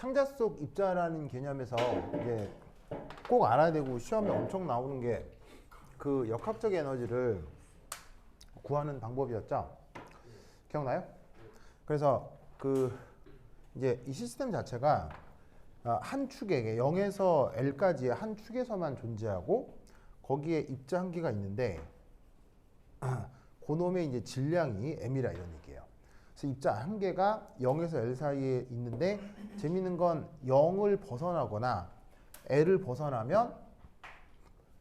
상자 속 입자라는 개념에서 이제 꼭 알아야 되고 시험에 엄청 나오는 게 그 역학적 에너지를 구하는 방법이었죠. 기억나요? 그래서 그 이제 이 시스템 자체가 한 축에 0에서 L까지의 한 축에서만 존재하고 거기에 입자 한 개가 있는데 그놈의 이제 질량이 m이라 이런 얘기예요. 그래서 입자 한 개가 0에서 L 사이에 있는데 재밌는 건 0을 벗어나거나 L을 벗어나면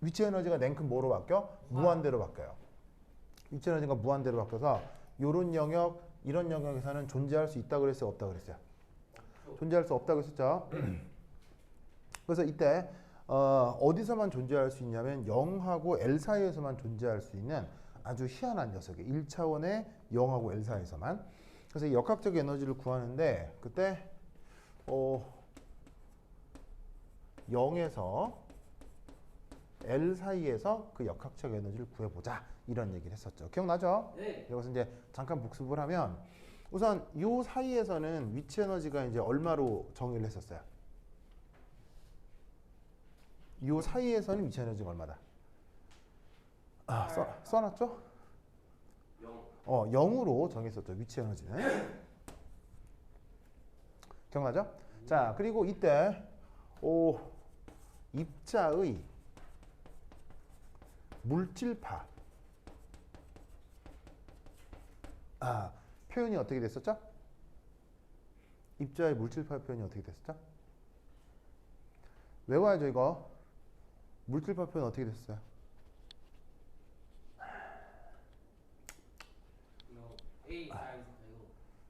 위치 에너지가 냉큼 뭐로 바뀌어? 무한대로 바뀌어요. 위치 에너지가 무한대로 바뀌어서 이런 영역, 이런 영역에서는 존재할 수 있다고 그랬어요? 없다고 그랬어요? 존재할 수 없다고 했었죠. 그래서 이때 어디서만 존재할 수 있냐면 0하고 L 사이에서만 존재할 수 있는 아주 희한한 녀석이에요. 1차원의 0하고 L 사이에서만. 그래서 이 역학적 에너지를 구하는데 그때 0에서 L 사이에서 그 역학적 에너지를 구해보자 이런 얘기를 했었죠. 기억나죠? 네. 이것은 이제 잠깐 복습을 하면 우선 이 사이에서는 위치 에너지가 이제 얼마로 정의를 했었어요? 이 사이에서는 위치 에너지가 얼마다? 써놨죠? 0. 0으로 정했었죠. 위치 에너지는. 기억나죠? 자, 그리고 이때 입자의 물질파 표현이 어떻게 됐었죠? 입자의 물질파 표현이 어떻게 됐었죠? 외워야죠 이거. 물질파 표현 어떻게 됐어요? A 사인 F고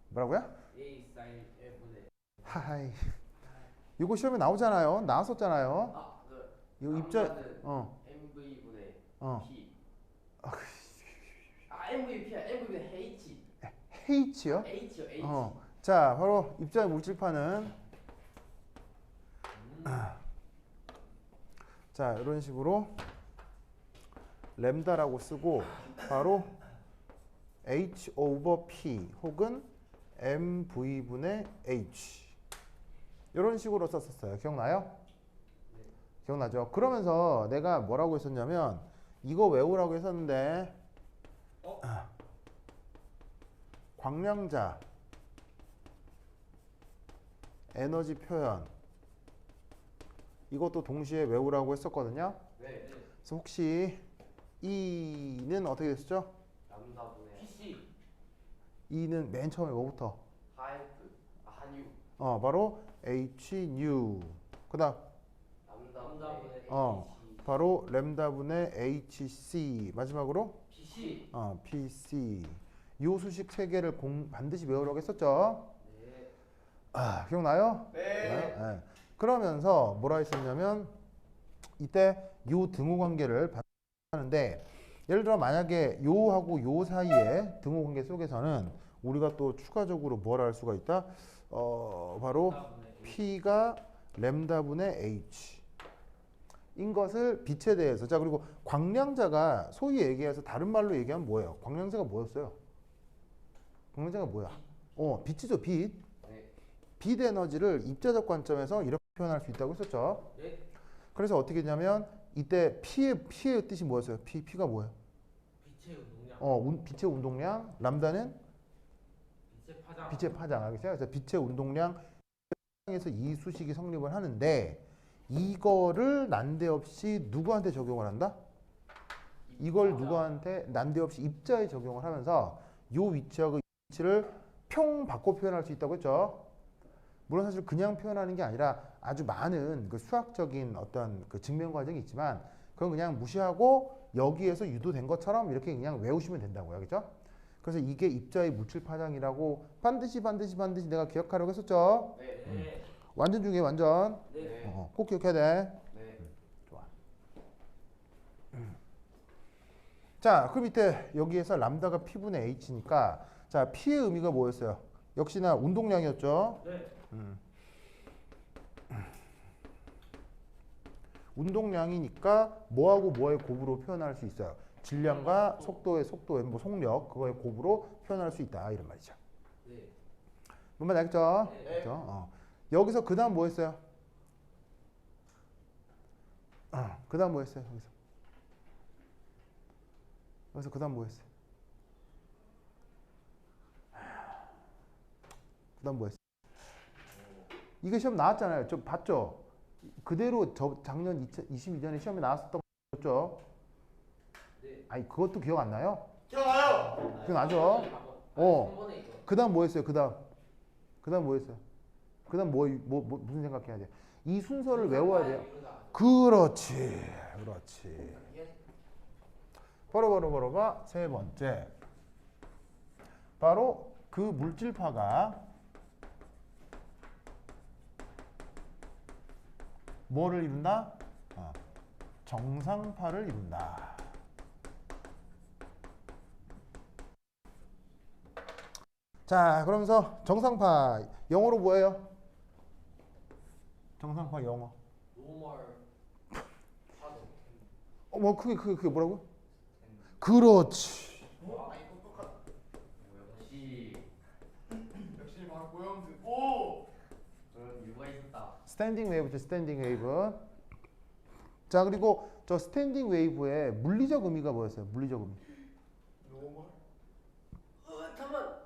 뭐라고요? A 사인 F네. 하하이. 이거 시험에 나오잖아요. 나왔었잖아요. 이거 입자 MV 분의 어. P. MVP야. MV는 H. H요? H요. H. 자, 바로 입자의 물질파는 자, 이런 식으로 램다라고 쓰고 바로 H over P 혹은 MV분의 H 이런 식으로 썼었어요. 기억나요? 네. 기억나죠? 그러면서 내가 뭐라고 했었냐면 이거 외우라고 했었는데 광량자 에너지 표현 이것도 동시에 외우라고 했었거든요. 네. 그래서 혹시 E는 어떻게 됐었죠? 람다 분의 PC. E는 맨 처음에 뭐부터? 하이프. 한유. 바로 H nu. 그다음 람다 분의 H. 바로 램다분의 HC. 마지막으로 PC. PC. 요 수식 세 개를 반드시 외우라고 했었죠. 네. 기억나요? 네. 네. 그러면서 뭐라 했었냐면 이때 요 등호 관계를 하는데 예를 들어 만약에 요하고 요 사이에 등호 관계 속에서는 우리가 또 추가적으로 뭘 할 수가 있다? 바로 P가 램다분의 H 인 것을 빛에 대해서. 자, 그리고 광량자가 소위 얘기해서 다른 말로 얘기하면 뭐예요? 광량자가 뭐였어요? 광량자가 뭐야? 빛이죠, 빛. 네. 빛 에너지를 입자적 관점에서 이렇게 표현할 수 있다고 했었죠. 네. 그래서 어떻게 했냐면 이때 P의 뜻이 뭐였어요? P가 뭐예요? 빛의 운동량. 빛의 운동량, 람다는 빛의 파장. 빛의 파장. 알겠어요? 그래서 빛의 운동량에서 이 수식이 성립을 하는데 이거를 난데없이 누구한테 적용을 한다? 이걸 누구한테 난데없이 입자에 적용을 하면서 요 위치하고 이 위치를 평 바꿔 표현할 수 있다고 했죠. 물론 사실 그냥 표현하는 게 아니라 아주 많은 그 수학적인 어떤 그 증명 과정이 있지만 그건 그냥 무시하고 여기에서 유도된 것처럼 이렇게 그냥 외우시면 된다고요. 그렇죠? 그래서 이게 입자의 물질 파장이라고 반드시 내가 기억하라고 했었죠. 네. 완전 중요해, 완전. 네. 꼭 기억해야 돼. 네. 좋아. 자, 그럼 이때 여기에서 람다가 P분의 H니까 자, P의 의미가 뭐였어요? 역시나 운동량이었죠. 네. 운동량이니까 뭐하고 뭐의 곱으로 표현할 수 있어요. 질량과 속도의 뭐 속력 그거의 곱으로 표현할 수 있다 이런 말이죠. 네. 뭔 말인지 알겠죠? 네. 그렇죠? 여기서 그 다음 뭐 했어요? 그 다음 뭐 했어요? 여기서 그 다음 뭐 했어요? 그 다음 뭐 했어요? 이거 시험 나왔잖아요. 좀 봤죠? 그대로 작년 2022년에 시험에 나왔었던 거죠? 네. 아니 그것도 기억 안 나요? 기억나요? 기억나죠? 어. 3번에 이거. 그 다음 뭐 했어요? 그 다음 뭐 했어요? 그 다음 무슨 생각해야 돼요? 이 순서를 외워야 돼요. 그렇지. 바로 세 번째. 바로 그 물질파가 뭐를 이룬다? 정상파를 이룬다. 자, 그러면서 정상파 영어로 뭐예요? 정상파 영어. 노멀 파동. 뭐 그게 뭐라고? 그렇지. 아니 똑똑한. 역시 역시 바로 고영수. 오. 그런 이유가 있었다. 스탠딩 웨이브죠, 스탠딩 웨이브. 자, 그리고 저 스탠딩 웨이브의 물리적 의미가 뭐였어요? 물리적 의미. 노멀. 잠깐만.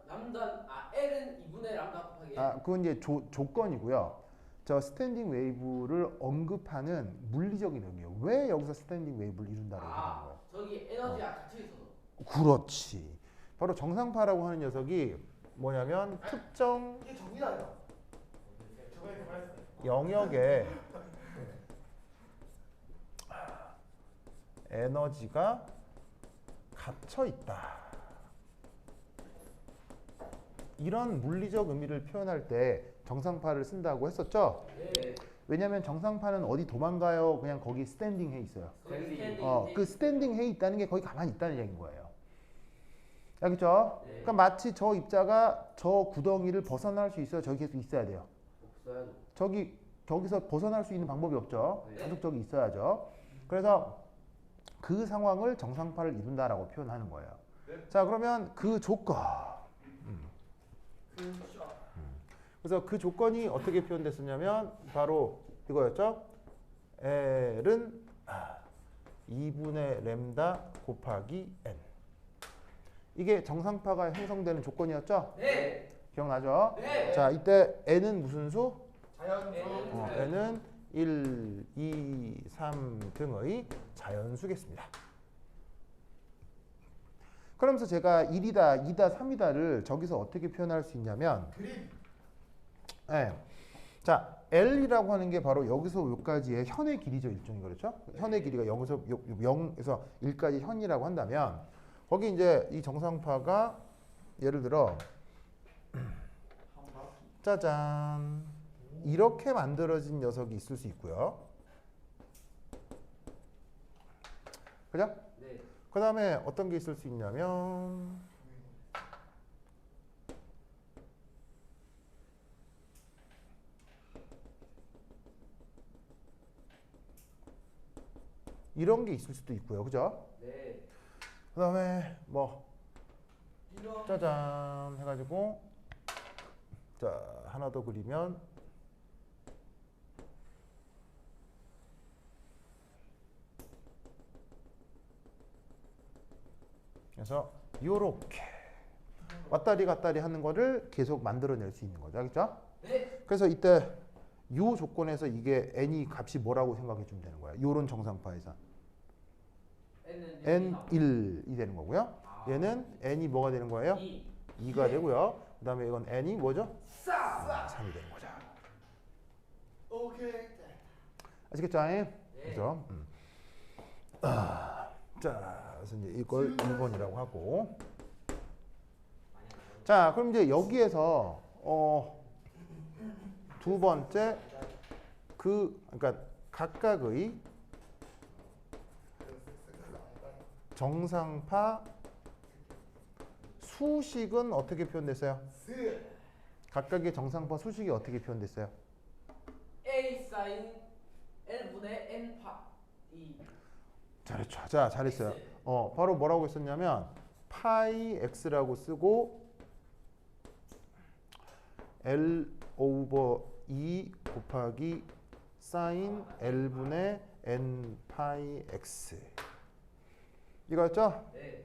L은 2분의 람다 곱하기 그건 이제 조건이고요. 저 스탠딩 웨이브를 언급하는 물리적인 의미예요. 왜 여기서 스탠딩 웨이브를 이룬다고 하는 거예요? 저기 에너지가 갇혀 있어서. 그렇지. 바로 정상파라고 하는 녀석이 뭐냐면 특정 이게 정리다 이거. 저거 이렇게 말했어요. 영역에 에너지가 갇혀 있다. 이런 물리적 의미를 표현할 때 정상파를 쓴다고 했었죠? 네. 왜냐하면 정상파는 어디 도망가요? 그냥 거기 스탠딩 해 있어요. 스탠딩. 그 스탠딩 해 있다는 게 거기 가만히 있다는 얘기인 거예요. 알겠죠? 네. 그러니까 마치 저 입자가 저 구덩이를 벗어날 수 있어요. 저기 계속 있어야 돼요. 없어요. 거기서 벗어날 수 있는 방법이 없죠. 네. 계속 저기 있어야죠. 그래서 그 상황을 정상파를 이룬다라고 표현하는 거예요. 네. 자, 그러면 그 조건. 그렇죠. 그래서 그 조건이 어떻게 표현됐었냐면 바로 이거였죠. L은 2분의 램다 곱하기 n. 이게 정상파가 형성되는 조건이었죠. 네. 기억나죠? 네. 자, 이때 n은 무슨 수? 자연수. n은 1, 2, 3 등의 자연수겠습니다. 그러면서 제가 1이다, 2다, 3이다를 저기서 어떻게 표현할 수 있냐면 그림. 네. 자, L이라고 하는 게 바로 여기서 여기까지의 현의 길이죠. 일종이 그렇죠? 현의 길이가 0에서 1까지 현이라고 한다면 거기 이제 이 정상파가 예를 들어 짜잔 이렇게 만들어진 녀석이 있을 수 있고요. 그죠? 네. 그 다음에 어떤 게 있을 수 있냐면 이런 게 있을 수도 있고요. 그죠? 네. 그 다음에 뭐 짜잔 해가지고 자 하나 더 그리면 그래서 요렇게 왔다리 갔다리 하는 거를 계속 만들어낼 수 있는 거죠. 알겠죠? 네. 그래서 이때 요 조건에서 이게 n이 값이 뭐라고 생각해 주면 되는 거예요. 요런 정상파에서 N은 n1이 되는 거고요. 얘는 n이 뭐가 되는 거예요? 2가 되고요. 그 다음에 이건 n이 뭐죠? 3이 되는 거죠. 오케이. 아시겠죠? 그죠? 자, 그래서 이제 이걸 1번이라고 하고 자, 그럼 이제 여기에서 두 번째 그러니까 각각의 정상파 수식은 어떻게 표현됐어요? 각각의 정상파 수식이 어떻게 표현됐어요? A 사인 L분의 N 파 E. 잘했죠. 자, 잘했어요. 바로 뭐라고 했었냐면 파이 x라고 쓰고 L 오버 2 곱하기 사인 L분의 n 파이 x 이거였죠? 네.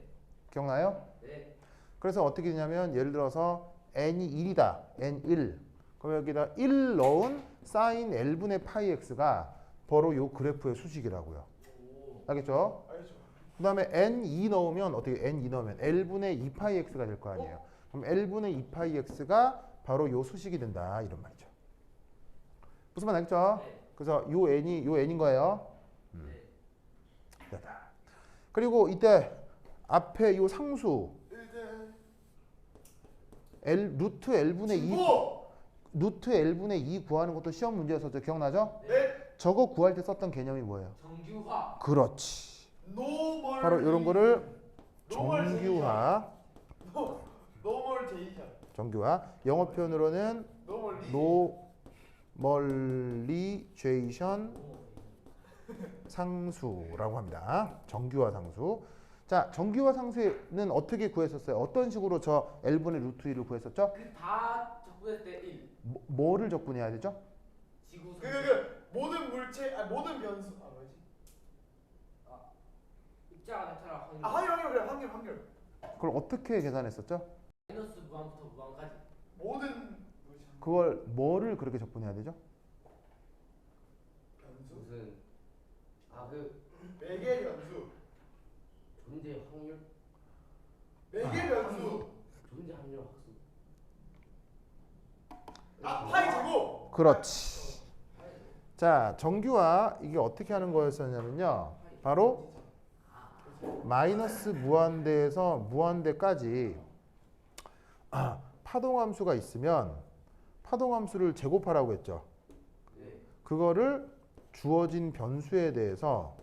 기억나요? 네. 그래서 어떻게 되냐면 예를 들어서 n이 1이다. n1. 그럼 여기다 1 넣은 사인 L분의 파이 x가 바로 요 그래프의 수식이라고요. 오. 알겠죠? 알죠. 그 다음에 n2 넣으면 어떻게 n2 넣으면 L분의 2 파이 x가 될 거 아니에요. 그럼 L분의 2 파이 x가 바로 요 수식이 된다. 이런 말이죠. 무슨 말 알겠죠? 네. 그래서 요 n인 거예요. 네. 됐다. 그리고 이때 앞에 요 상수 루트 L분의 2 루트 L분의 2 구하는 것도 시험 문제였었죠. 기억나죠? 네. 저거 구할 때 썼던 개념이 뭐예요? 정규화. 그렇지. 노멀. 바로 이런 거를 노멀 정규화. 노멀제이션. 정규화. 영어 표현으로는 노멀리. 노멀리제이션 상수라고 합니다. 정규화 상수. 자, 정규화 상수는 어떻게 구했었어요? 어떤 식으로 저 L분의 루트 2를 구했었죠? 다 적분했을 때 1. 뭐를 적분해야 되죠? 지구 그 모든 물체 모든 변수 뭐지? 입자가 나타나 확률. 확률 그래 확률. 그걸 어떻게 계산했었죠? 마이너스 무한부터 무한까지. 모든 물체 그걸 뭐를 그렇게 적분해야 되죠? 변수. 무슨 그 매개 변수. 존재 확률. 매개 변수. 존재 확률 확수. 파이 제곱. 그렇지. 자, 정규화 이게 어떻게 하는 거였었냐면요. 바로 마이너스 무한대에서 무한대까지 파동함수가 있으면 파동함수를 제곱하라고 했죠. 네. 그거를 주어진 변수에 대해서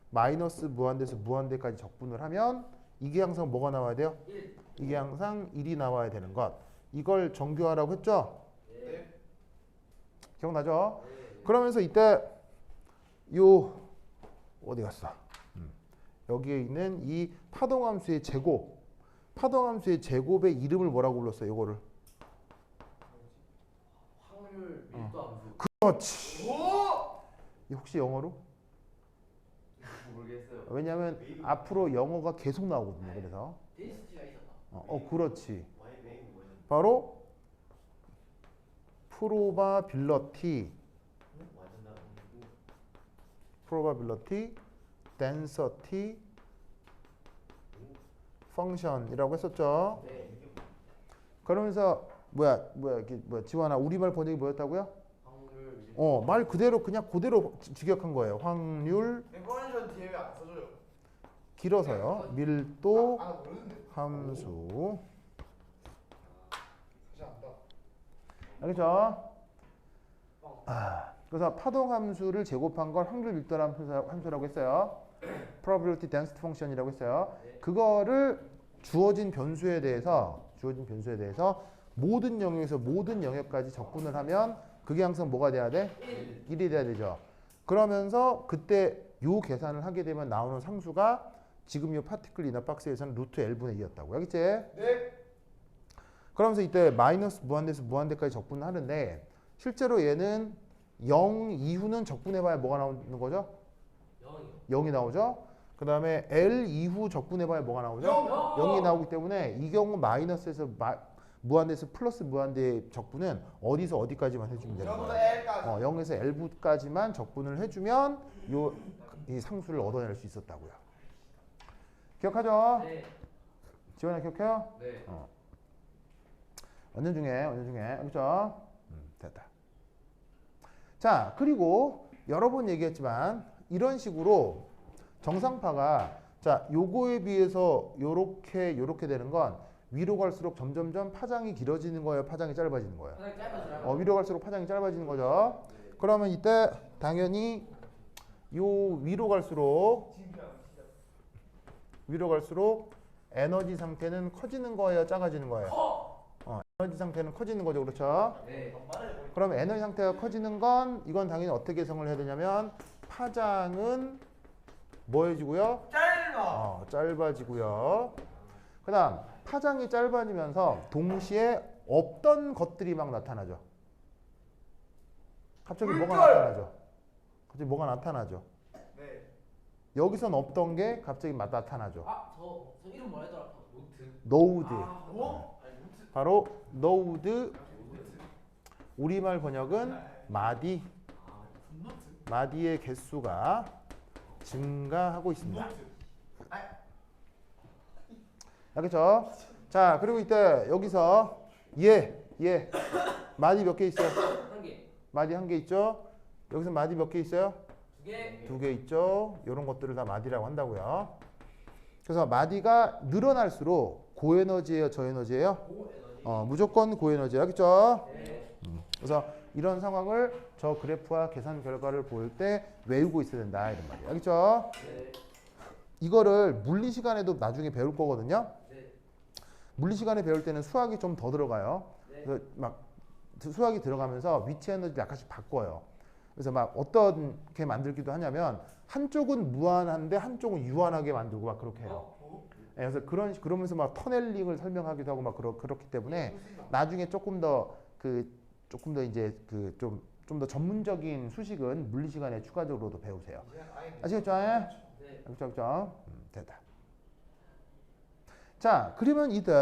마이너스 무한대에서 무한대까지 적분을 하면 이게 항상 뭐가 나와야 돼요? 1. 이게 항상 1이 나와야 되는 것. 이걸 정규화라고 했죠? 네. 기억나죠? 네. 그러면서 이때 요 어디 갔어? 여기에 있는 이 파동함수의 제곱, 파동함수의 제곱의 이름을 뭐라고 불렀어요? 이거를. 확률 밀도 함수. 그렇지. 오. 이 혹시 영어로? 모르겠어요. 왜냐하면 앞으로 영어가 계속 나오거든요. 그래서 데인시티가 있었다. 그렇지. 와이 메인 뭐야? 바로 프로바빌러티, 완전 나쁘고. 프로바빌러티, 덴서티 펑션이라고 했었죠. 네. 그러면서 뭐야 지원아 우리말 번역이 뭐였다고요? 확률 밀도. 말 그대로 그냥 그대로 직역한 거예요. 확률 컨디션 뒤에 왜 안 써줘요? 길어서요. 밀도 아 모르는데. 함수. 다시 안다. 알겠죠? 그래서 파동 함수를 제곱한 걸 확률 밀도라는 함수라고 했어요. probability density function이라고 했어요. 그거를 주어진 변수에 대해서 모든 영역에서 모든 영역까지 적분을 하면 그게 항상 뭐가 돼야 돼? 1이 돼야 되죠. 그러면서 그때 요 계산을 하게 되면 나오는 상수가 지금 요 파티클 이너 박스에서는 루트 L분의 2였다고. 알겠지? 네. 그러면서 이때 마이너스 무한대에서 무한대까지 적분을 하는데 실제로 얘는 0 이후는 적분해봐야 뭐가 나오는 거죠? 0이요. 0이 나오죠. 그 다음에 L 이후 적분해봐야 뭐가 나오죠? 0이 나오기 때문에 이 경우 마이너스에서 무한대에서 플러스 무한대의 적분은 어디서 어디까지만 해주면 되는 전부 거예요. 다 L까지. 0에서 L부까지만 적분을 해주면 이 상수를 얻어낼 수 있었다고요. 기억하죠? 네. 지원아 기억해요? 네. 완전 중에 알겠죠? 됐다. 자, 그리고 여러 번 얘기했지만 이런 식으로 정상파가 자, 요거에 비해서 요렇게 되는 건 위로 갈수록 점점점 파장이 길어지는 거예요, 파장이 짧아지는 거예요. 화장 짧아져요. 위로 갈수록 파장이 짧아지는 거죠. 그러면 이때 당연히 요 위로 갈수록 에너지 상태는 커지는 거예요, 작아지는 거예요? 에너지 상태는 커지는 거죠, 그렇죠? 네. 그럼 에너지 상태가 커지는 건 이건 당연히 어떻게 해석을 해야 되냐면 파장은 뭐해지고요? 짧아지고요. 그다음 파장이 짧아지면서 동시에 없던 것들이 막 나타나죠. 갑자기 뭐가 물결! 나타나죠? 갑자기 뭐가 나타나죠? 네. 여기선 없던 게 갑자기 나타나죠. 저 이름 뭐였더라? 노트. 노우드. 뭐? 아니 노트. 바로 노우드. 노트. 우리말 번역은 마디. 노트. 마디의 개수가 증가하고 있습니다. 노트. 알겠죠? 자, 그리고 이때 여기서 예. 마디 몇 개 있어요? 한 개. 마디 한 개 있죠? 여기서 마디 몇 개 있어요? 두 개. 두 개 있죠? 이런 것들을 다 마디라고 한다고요. 그래서 마디가 늘어날수록 고에너지예요, 저에너지예요? 고 에너지. 무조건 고에너지. 알겠죠? 네. 그래서 이런 상황을 저 그래프와 계산 결과를 볼 때 외우고 있어야 된다 이런 말이에요. 알겠죠? 네. 이거를 물리 시간에도 나중에 배울 거거든요. 네. 물리 시간에 배울 때는 수학이 좀 더 들어가요. 네. 그래서 막 수학이 들어가면서 위치 에너지를 약간씩 바꿔요. 그래서 막 어떻게 만들기도 하냐면 한쪽은 무한한데 한쪽은 유한하게 만들고 막 그렇게 해요. 예, 그래서 그러면서 막 터넬링을 설명하기도 하고 막 그렇기 때문에 나중에 조금 더 이제 좀 더 전문적인 수식은 물리 시간에 추가적으로도 배우세요. 아시겠죠? 네. 알겠죠? 됐다. 자, 그러면 이들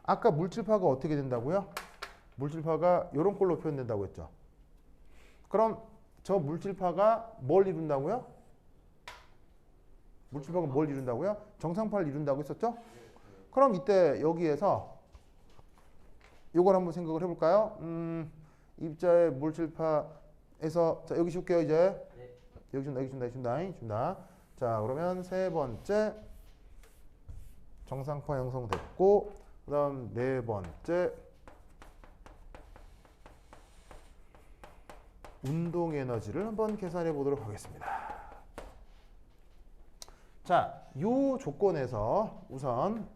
아까 물질파가 어떻게 된다고요? 물질파가 이런 꼴로 표현된다고 했죠. 그럼 저 물질파가 뭘 이룬다고요? 물질파가 뭘 이룬다고요? 정상파를 이룬다고 했었죠? 그럼 이때 여기에서 요걸 한번 생각을 해볼까요? 입자의 물질파에서 자 여기 줄게요 이제. 네. 여기 준다. 자 그러면 세 번째 정상파 형성됐고 그다음 네 번째 운동 에너지를 한번 계산해 보도록 하겠습니다. 자, 요 조건에서 우선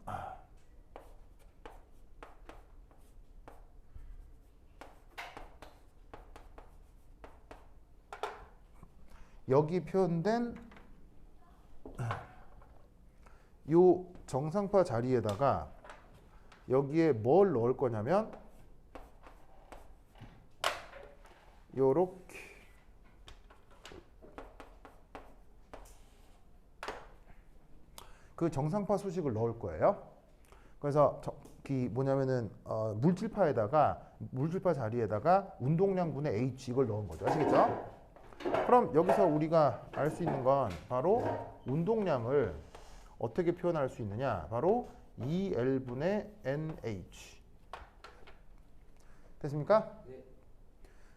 여기 표현된 요 정상파 자리에다가 여기에 뭘 넣을 거냐면 요렇게 그 정상파 수식을 넣을 거예요. 그래서 뭐냐면은 물질파 자리에다가 운동량분의 H 이걸 넣은 거죠. 아시겠죠? 그럼 여기서 우리가 알 수 있는 건 바로 운동량을 어떻게 표현할 수 있느냐? 바로 EL분의 NH. 됐습니까? 네.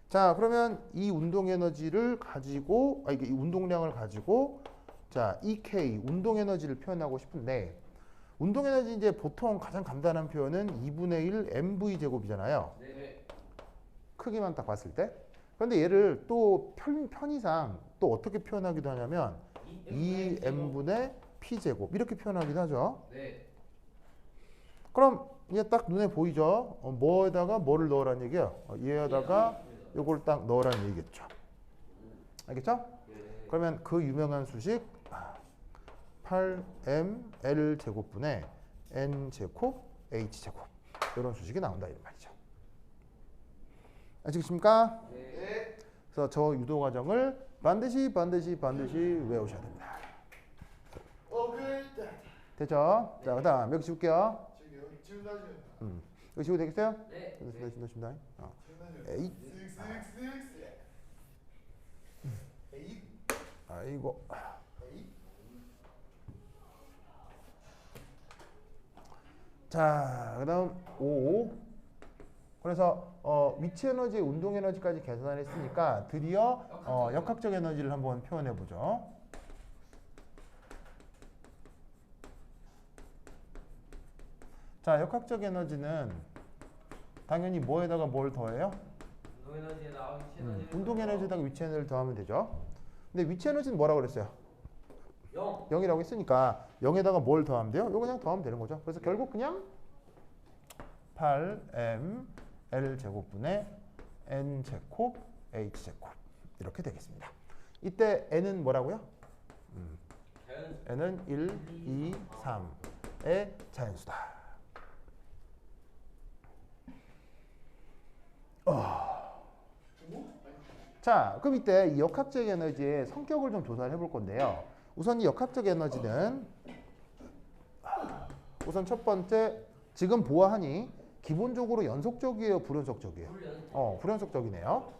자, 그러면 이 운동 에너지를 가지고 이 운동량을 가지고 자, EK 운동 에너지를 표현하고 싶은데 운동 에너지 이제 보통 가장 간단한 표현은 2분의 1 mv 제곱이잖아요. 네. 크기만 딱 봤을 때. 그런데 얘를 또 편의상 또 어떻게 표현하기도 하냐면 2m분의 p 제곱 이렇게 표현하기도 하죠. 네. 그럼 이게 딱 눈에 보이죠? 뭐에다가 뭐를 넣으라는 얘기예요? 얘에다가 요걸 딱 넣으라는 얘기겠죠. 알겠죠? 네. 그러면 그 유명한 수식 8ml 제곱분의 n 제곱 h 제곱 이런 수식이 나온다 이런 말이죠. 아시겠습니까? 네. 그래서 저 유도 과정을 반드시 외우셔야 됩니다. 됐죠? 자, 그다음 여기 지울게요. 여기 지우도 되겠어요? 네. 준다. 에잇. 아이고. 자, 그다음 5. 그래서 위치 에너지, 운동 에너지까지 계산했으니까 드디어 역학적 에너지를 한번 표현해 보죠. 자, 역학적 에너지는 당연히 뭐에다가 뭘 더해요? 운동 에너지에다가 위치 에너지. 운동 에너지에다가 위치 에너지를 더하면 되죠. 근데 위치 에너지는 뭐라고 그랬어요? 0. 0이라고 했으니까 0에다가 뭘 더하면 돼요? 이거 그냥 더하면 되는 거죠. 그래서 결국 그냥 8ml 제곱분의 n 제곱 h 제곱 이렇게 되겠습니다. 이때 n은 뭐라고요? n은 1, 2, 3의 자연수다. 자, 그럼 이때 이 역학적 에너지의 성격을 좀 조사를 해볼 건데요. 우선 이 역학적 에너지는 우선 첫 번째 지금 보아하니 기본적으로 연속적이에요, 불연속적이에요? 불연. 불연속적이네요.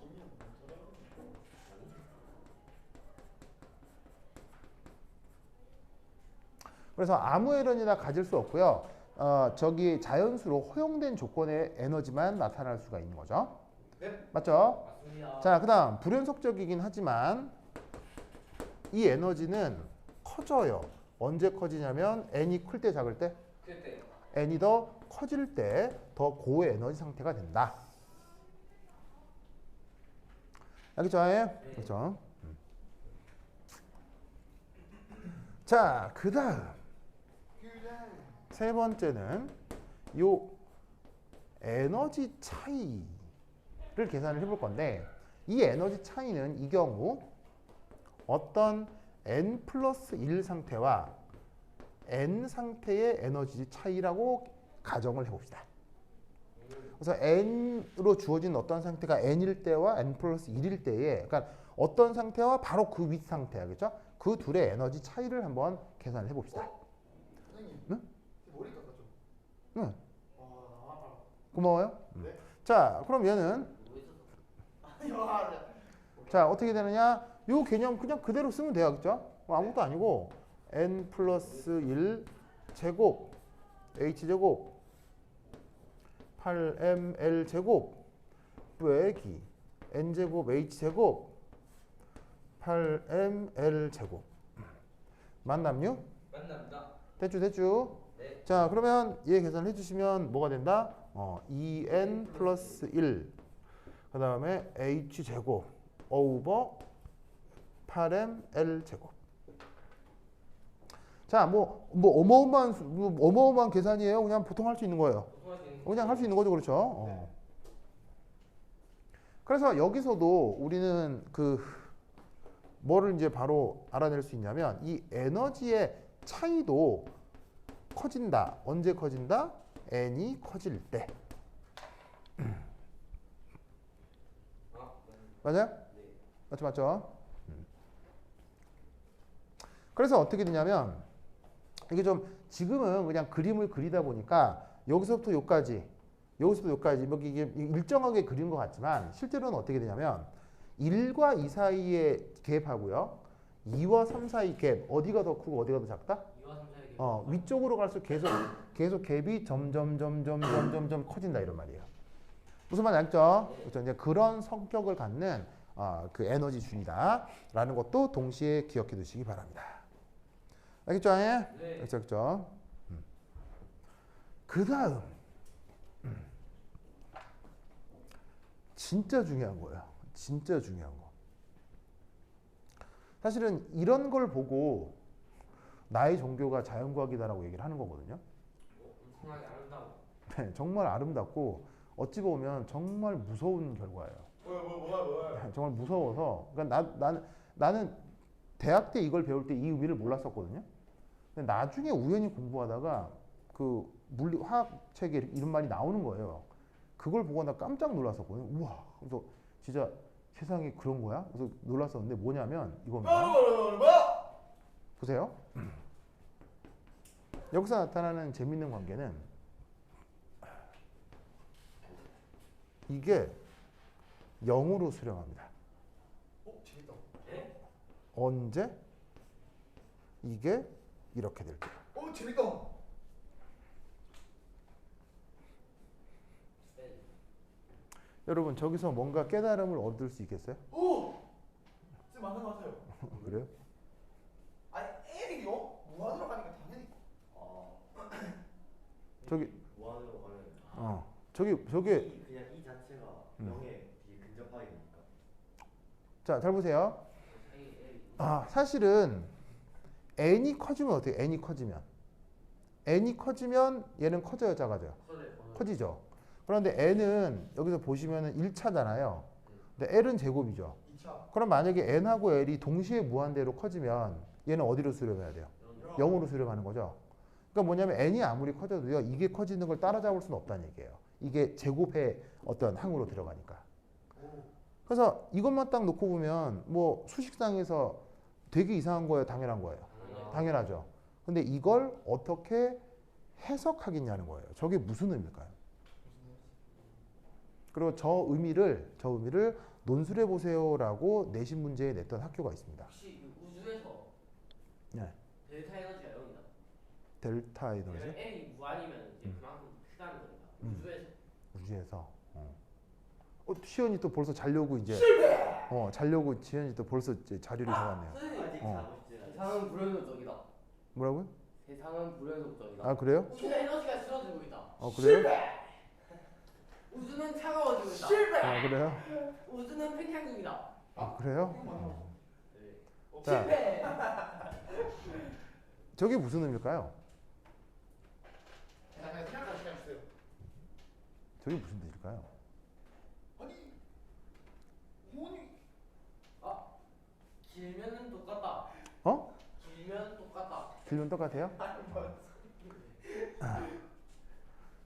그래서 아무 에너지나 가질 수 없고요. 저기 자연수로 허용된 조건의 에너지만 나타날 수가 있는 거죠. 네. 맞죠? 맞습니다. 자, 그다음 불연속적이긴 하지만 이 에너지는 커져요. 언제 커지냐면 n이 클 때 작을 때, 그때. n이 더 커질 때 더 고의 에너지 상태가 된다. 알겠죠? 그렇죠? 자, 그다음 세 번째는 요 에너지 차이를 계산을 해볼 건데 이 에너지 차이는 이 경우 어떤 n 플러스 1 상태와 n 상태의 에너지 차이라고 가정을 해봅시다. 그래서 n으로 주어진 어떤 상태가 n일 때와 n 플러스 1일 때에 그러니까 어떤 상태와 바로 그 윗 상태 알겠죠? 그 둘의 에너지 차이를 한번 계산을 해봅시다. 선생님. 응? 머리 깎아줘. 응. 와, 고마워요. 네. 자, 그럼 얘는 나. 자 어떻게 되느냐? 요 개념 그냥 그대로 쓰면 되겠죠? 아무것도 아니고 n 플러스 1 제곱 h 제곱 8ml 제곱 빼기 n 제곱 h 제곱 8ml 제곱 만남요? 만납니다. 대충. 네. 자 그러면 얘 계산을 해주시면 뭐가 된다? 2n 플러스 1 그 다음에 h 제곱 오버 8ml 제곱. 자, 어마어마한 계산이에요. 그냥 보통 할 수 있는 거예요. 소통할 수 있는. 그냥 할 수 있는 거죠, 그렇죠? 그래서 여기서도 우리는 뭐를 이제 바로 알아낼 수 있냐면 이 에너지의 차이도 커진다. 언제 커진다? n이 커질 때. 아, 맞아요? 네. 맞죠? 그래서 어떻게 되냐면 이게 좀 지금은 그냥 그림을 그리다 보니까 여기서부터 여기까지 뭐 이게 일정하게 그린 것 같지만 실제로는 어떻게 되냐면 1과 2 사이의 갭하고요 2와 3 사이 갭 어디가 더 크고 어디가 더 작다? 2와 3 사이. 위쪽으로 갈수록 계속 갭이 점점 커진다 이런 말이에요. 무슨 말인지 알죠? 그렇죠? 이제 그런 성격을 갖는 그 에너지 준이다라는 것도 동시에 기억해 두시기 바랍니다. 알겠죠? 네. 그렇죠? 그 다음 진짜 중요한 거예요. 진짜 중요한 거. 사실은 이런 걸 보고 나의 종교가 자연과학이다라고 얘기를 하는 거거든요. 엄청나게 아름다워. 네, 정말 아름답고 어찌 보면 정말 무서운 결과예요. 뭐야. 정말 무서워서 그러니까 나는 대학 때 이걸 배울 때 이 의미를 몰랐었거든요. 근데 나중에 우연히 공부하다가 그 물리 화학 책에 이런 말이 나오는 거예요. 그걸 보고 나 깜짝 놀랐었거든요. 우와. 그래서 진짜 세상에 그런 거야? 그래서 놀랐었는데 뭐냐면 이겁니다. 보세요. 여기서 나타나는 재밌는 관계는 이게 0으로 수렴합니다. 재밌다. 네? 언제? 이게 이렇게 될 때. 재밌다. 네. 여러분 저기서 뭔가 깨달음을 얻을 수 있겠어요? 쌤 맞는 것 같아요. 그래요? 아니, L이요? 무한으로 가니까 당연히. 저기 무한으로 가면 저게 그냥 이 자체가 0에 되게 근접하게 되니까. 자, 잘 보세요. 사이. 사실은 n이 커지면 어떻게? n이 커지면 얘는 커져요, 작아져요? 커지죠. 그런데 n은 여기서 보시면은 1차잖아요. 근데 l은 제곱이죠. 2차. 그럼 만약에 n하고 l이 동시에 무한대로 커지면 얘는 어디로 수렴해야 돼요? 0으로 수렴하는 거죠. 그러니까 뭐냐면 n이 아무리 커져도요. 이게 커지는 걸 따라잡을 수는 없다는 얘기예요. 이게 제곱의 어떤 항으로 들어가니까. 그래서 이것만 딱 놓고 보면 뭐 수식상에서 되게 이상한 거예요, 당연한 거예요. 당연하죠. 근데 이걸 어떻게 해석하겠냐는 거예요. 저게 무슨 의미일까요? 그리고 저 의미를 논술해 보세요라고 내신 문제에 냈던 학교가 있습니다. 혹시 그 우주에서 네. 델타 에너지가 0이다. 델타 에너지 M이 무한이면 이제 그만큼 크다는 겁니다. 우주에서. 시연이 또 벌써 자려고 이제 자려고 지연이 또 벌써 이제 자리를 잡았네요. 아직 자고 싶지 않아요. 세상은 불연속적이다. 뭐라고요? 세상은 불연속적이다. 아 그래요? 우주 에너지가 줄어들고 있다. 그래요? 우주는 차가워지고 있다. 아 그래요? 우주는 팽창 중이다. 아 그래요? 네. 자, 저게 무슨 의미일까요? 그냥 생각할 시간 주세요. 저게 무슨 뜻일까요? 아니, 어머니. 길면은 똑같다. 어? 길면 똑같다. 길면 똑같아요?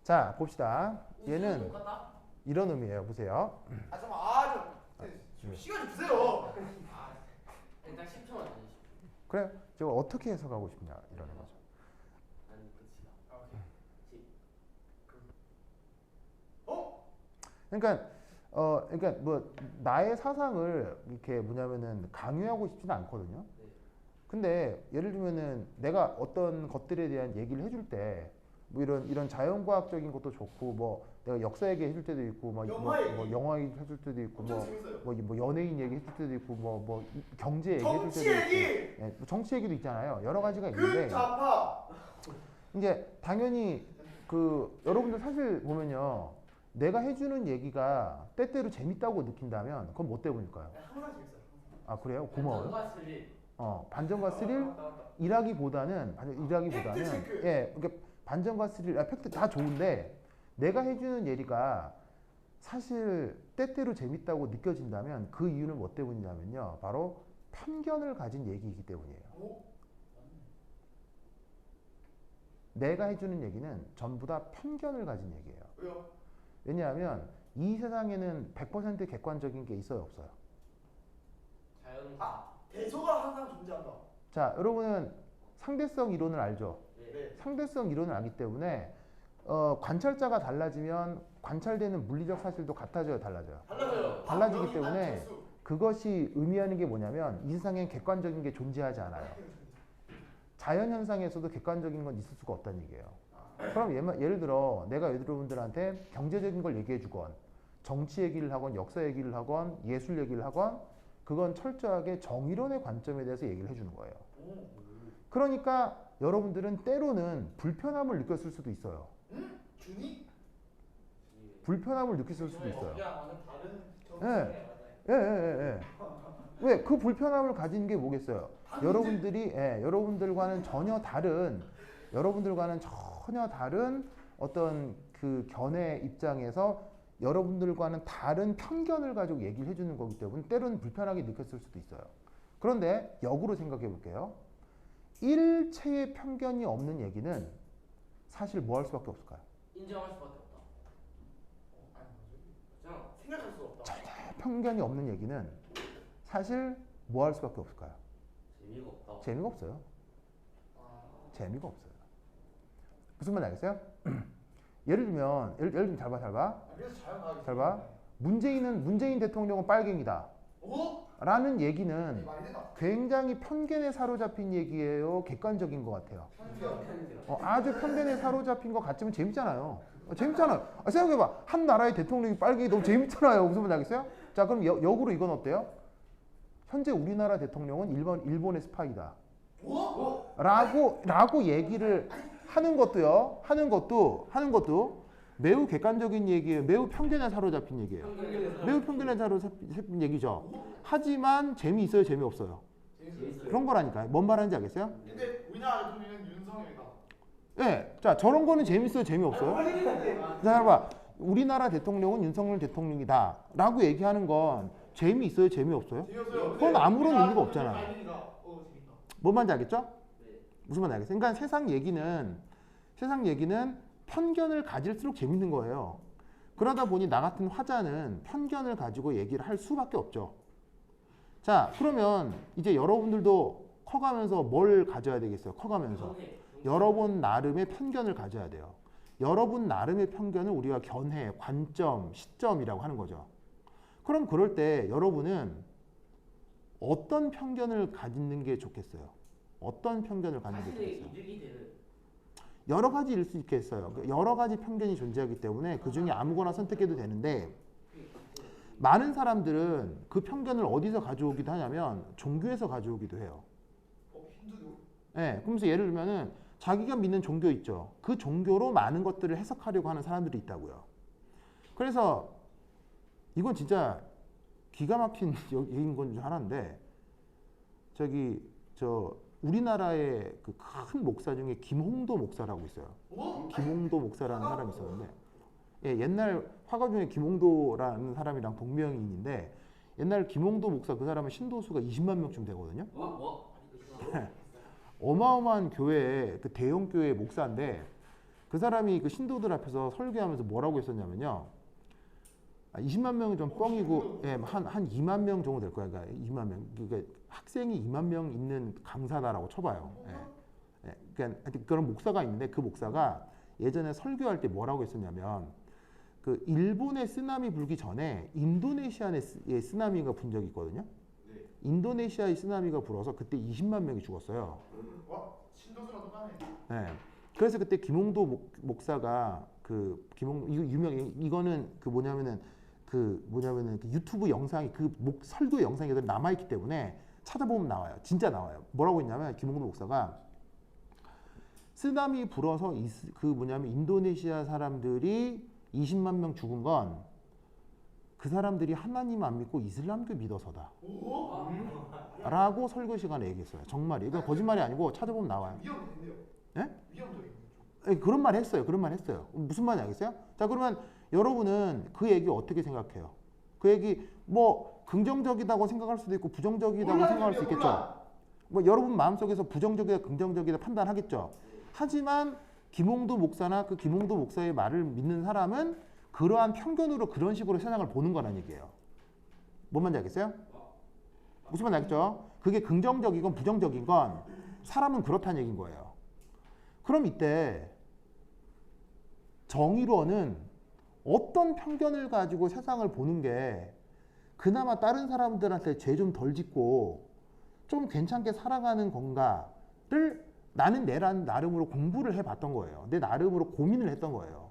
자 봅시다. 우주는 얘는 똑같다. 이런 의미예요. 보세요. 좀 시간 좀 주세요. 일단 10초만 주세요. 그래, 저걸 어떻게 해석하고 싶냐 이러는 거죠. 아니 끝이다. 그러니까 뭐 나의 사상을 이렇게 뭐냐면은 강요하고 싶지는 않거든요. 네. 근데 예를 들면은 내가 어떤 것들에 대한 얘기를 해줄 때 뭐 이런 자연과학적인 것도 좋고 뭐 내가 역사 얘기 해줄 때도 있고 뭐 영화 얘기 해줄 때도 있고 엄청 재밌어요. 뭐 연예인 얘기 해줄 때도 있고 뭐 경제 얘기 해줄 정치 때도 있고 얘기! 뭐 정치 얘기도 있잖아요. 여러 가지가 있는데 좌파. 이제 당연히 그 여러분들 사실 보면요. 내가 해주는 얘기가 때때로 재밌다고 느낀다면 그건 뭐 때문일까요? 항상 재밌어요. 아 그래요? 고마워요. 반전과 스릴. 반전과 스릴 맞다. 일하기보다는 팩트 체크. 그러니까 반전과 스릴 팩트 다 좋은데 내가 해주는 얘기가 사실 때때로 재밌다고 느껴진다면 그 이유는 뭐 때문이냐면요. 바로 편견을 가진 얘기이기 때문이에요. 내가 해주는 얘기는 전부 다 편견을 가진 얘기예요. 왜요? 왜냐하면 이 세상에는 100% 객관적인 게 있어요, 없어요? 자연과. 대소가 항상 존재한다. 자, 여러분은 상대성 이론을 알죠? 네. 상대성 이론을 알기 때문에 관찰자가 달라지면 관찰되는 물리적 사실도 같아져요, 달라져요? 달라져요. 달라지기 때문에 그것이 의미하는 게 뭐냐면 이 세상엔 객관적인 게 존재하지 않아요. 자연 현상에서도 객관적인 건 있을 수가 없다는 얘기예요. 그럼 예를 들어 내가 여러분들한테 경제적인 걸 얘기해 주건 정치 얘기를 하건 역사 얘기를 하건 예술 얘기를 하건 그건 철저하게 정의론의 관점에 대해서 얘기를 해주는 거예요. 그러니까 여러분들은 때로는 불편함을 느꼈을 수도 있어요. 준이? 불편함을 느꼈을 수도 있어요. 다른 예. 왜? 그 불편함을 가진 게 뭐겠어요? 여러분들과는 전혀 다른 어떤 그 견해 입장에서 여러분들과는 다른 편견을 가지고 얘기를 해주는 거기 때문에 때로는 불편하게 느꼈을 수도 있어요. 그런데 역으로 생각해 볼게요. 일체의 편견이 없는 얘기는 사실 뭐 할 수밖에 없을까요? 인정할 수밖에 없다. 그렇죠? 생각할 수 없다. 편견이 없는 얘기는 사실 뭐 할 수밖에 없을까요? 재미가 없다. 재미가 없어요. 재미가 없어요. 무슨 말인지 알겠어요? 예를 들면 잘 봐. 그래서 자연과학이. 잘 봐. 문재인 대통령은 빨갱이다. 라는 얘기는 말이 되나? 굉장히 편견에 사로잡힌 얘기예요. 객관적인 것 같아요. 편견. 아주 편견에 사로잡힌 것 같지만 재밌잖아요. 재밌잖아요. 생각해봐. 한 나라의 대통령이 빨갱이 너무 재밌잖아요. 무슨 말인지 알겠어요? 자, 그럼 역으로 이건 어때요? 현재 우리나라 대통령은 일본의 스파이다. 라고 얘기를 하는 것도 매우 객관적인 얘기예요. 매우 편견에 사로잡힌 얘기예요. 매우 편견에 사로잡힌 얘기죠. 하지만 재미있어요, 재미없어요? 그런 거라니까요. 뭔 말하는지 알겠어요? 근데 우리나라 대통령은 윤석열이다. 네. 자, 저런 거는 재밌어요, 재미없어요? 자, 봐. 우리나라 대통령은 윤석열 대통령이다. 라고 얘기하는 건 재미있어요, 재미없어요? 재미없어요. 그건 아무런 의미가 없잖아요. 재밌다. 뭔 말인지 알겠죠? 무슨 말인지 알겠어요? 그러니까 세상 얘기는 편견을 가질수록 재밌는 거예요. 그러다 보니 나 같은 화자는 편견을 가지고 얘기를 할 수밖에 없죠. 자, 그러면 이제 여러분들도 커가면서 뭘 가져야 되겠어요? 커가면서. 여러분 나름의 편견을 가져야 돼요. 여러분 나름의 편견을 우리가 견해, 관점, 시점이라고 하는 거죠. 그럼 그럴 때 여러분은 어떤 편견을 가지는 게 좋겠어요? 어떤 편견을 갖는 게 자신의 좋겠어요? 이득이 되는 여러 가지일 수 있겠어요. 여러 가지 편견이 존재하기 때문에 그 중에 아무거나 선택해도 되는데 많은 사람들은 그 편견을 어디서 가져오기도 하냐면 종교에서 가져오기도 해요. 힌두교? 네, 그러면서 예를 들면은 자기가 믿는 종교 있죠. 그 종교로 많은 것들을 해석하려고 하는 사람들이 있다고요. 그래서 이건 진짜 기가 막힌 얘기인 건 줄 알았는데 우리나라의 그 큰 목사 중에 김홍도 목사라고 있어요. 김홍도 목사라는 사람이 있었는데 예, 옛날 화가 중에 김홍도라는 사람이랑 동명이인인데 옛날 김홍도 목사 그 사람은 신도수가 20만 명쯤 되거든요. 어마어마한 교회 그 대형 교회 목사인데 그 사람이 그 신도들 앞에서 설교하면서 뭐라고 했었냐면요. 20만 명이 좀 뻥이고 예, 한 2만 명 정도 될 거야. 그러니까 2만 명. 그러니까 학생이 2만 명 있는 강사다라고 쳐봐요. 예. 예. 그러니까 그런 목사가 있는데 그 목사가 예전에 설교할 때 뭐라고 했었냐면 그 일본의 쓰나미 불기 전에 인도네시아의 쓰나미가 분 적이 있거든요. 네. 인도네시아의 쓰나미가 불어서 그때 20만 명이 죽었어요. 와, 신도수라도 까네. 네. 그래서 그때 김홍도 목사가 이거는 그 유튜브 영상이 설교 영상이 남아 있기 때문에 찾아보면 나와요. 진짜 나와요. 뭐라고 했냐면 김홍도 목사가 쓰나미 불어서 인도네시아 사람들이 20만 명 죽은 건 그 사람들이 하나님 안 믿고 이슬람교 믿어서다. 라고 설교 시간에 얘기했어요. 정말이에요. 이건 거짓말이 아니고 찾아보면 나와요. 위험했네요. 예? 위험적인 네, 그런 말 했어요. 그런 말 했어요. 무슨 말인지 알겠어요? 자, 그러면 여러분은 그 얘기 어떻게 생각해요? 그 얘기 뭐 긍정적이라고 생각할 수도 있고 부정적이라고 생각할 수 있겠죠. 뭐 여러분 마음속에서 부정적이다 긍정적이다 판단하겠죠. 하지만 김홍도 목사나 그 김홍도 목사의 말을 믿는 사람은 그러한 편견으로 그런 식으로 세상을 보는 거란 얘기예요. 뭔 말인지 알겠어요? 무슨 말인지 알겠죠? 그게 긍정적이건 부정적인 건 사람은 그렇다는 얘기인 거예요. 그럼 이때 정의로는 어떤 편견을 가지고 세상을 보는 게 그나마 다른 사람들한테 죄 좀 덜 짓고 좀 괜찮게 살아가는 건가를 나는 내 나름으로 공부를 해봤던 거예요. 내 나름으로 고민을 했던 거예요.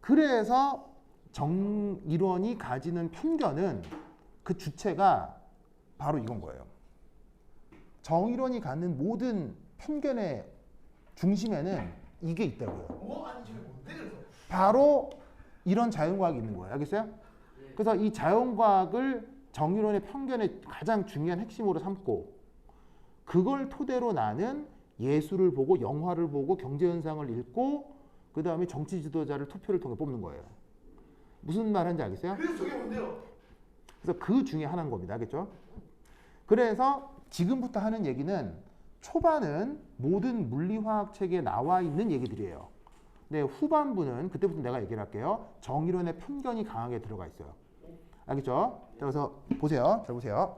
그래서 정의론이 가지는 편견은 그 주체가 바로 이건 거예요. 정의론이 갖는 모든 편견의 중심에는 이게 있다고요. 아니 지금 뭔데 그래서? 바로 이런 자연과학이 있는 거예요. 알겠어요? 그래서 이 자연과학을 정의론의 편견의 가장 중요한 핵심으로 삼고 그걸 토대로 나는 예술을 보고 영화를 보고 경제현상을 읽고 그 다음에 정치 지도자를 투표를 통해 뽑는 거예요. 무슨 말 하는지 알겠어요? 그래서 저게 뭔데요? 그래서 그 중에 하나인 겁니다. 알겠죠? 그래서 지금부터 하는 얘기는 초반은 모든 물리화학 책에 나와 있는 얘기들이에요. 근데 후반부는 그때부터 내가 얘기를 할게요. 정의론의 편견이 강하게 들어가 있어요. 알겠죠? 그래서 보세요. 잘 보세요.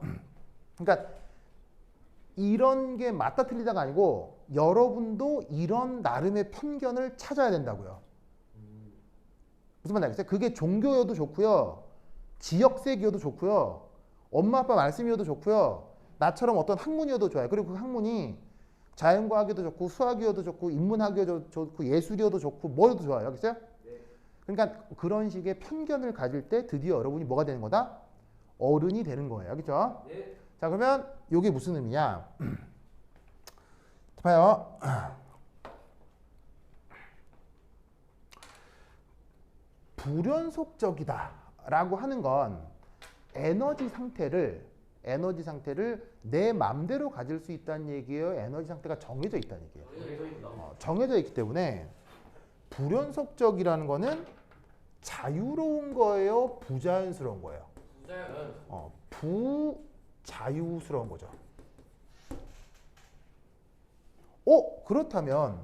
그러니까 이런 게 맞다 틀리다가 아니고 여러분도 이런 나름의 편견을 찾아야 된다고요. 무슨 말인지 알겠어요? 그게 종교여도 좋고요. 지역색이어도 좋고요. 엄마 아빠 말씀이어도 좋고요. 나처럼 어떤 학문이어도 좋아요. 그리고 그 학문이 자연과학이어도 좋고 수학이어도 좋고 인문학이어도 좋고 예술이어도 좋고 뭐여도 좋아요. 알겠어요? 그러니까 그런 식의 편견을 가질 때 드디어 여러분이 뭐가 되는 거다? 어른이 되는 거예요. 알겠죠? 네. 자, 그러면 이게 무슨 의미냐? 봐요. 불연속적이다 라고 하는 건 에너지 상태를 내 맘대로 가질 수 있다는 얘기예요? 에너지 상태가 정해져 있다는 얘기예요? 정해져 있기 때문에 불연속적이라는 거는 자유로운 거예요? 부자연스러운 거예요? 부자유스러운 거죠. 그렇다면